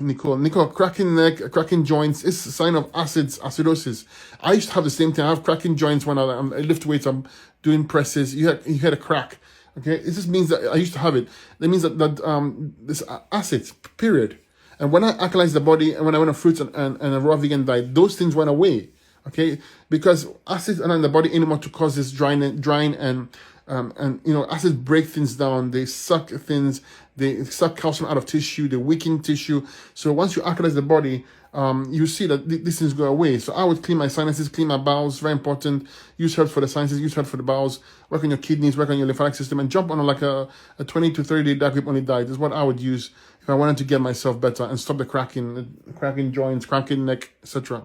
Nicole, cracking neck, cracking joints is a sign of acidosis. I used to have the same thing. I have cracking joints when I lift weights, I'm doing presses. You had a crack. Okay, it just means that I used to have it. That means that this acid, period. And when I alkalize the body and when I went on fruits and a raw vegan diet, those things went away. Okay, because acids are not in the body anymore to cause this drying and acids break things down. They suck things. They suck calcium out of tissue. They weaken tissue. So once you alkalize the body, you see that these things go away. So I would clean my sinuses, clean my bowels. Very important. Use herbs for the sinuses. Use herbs for the bowels. Work on your kidneys. Work on your lymphatic system, and jump on like a 20 to 30 day diet grip only diet is what I would use if I wanted to get myself better and stop the cracking joints, cracking neck, etc.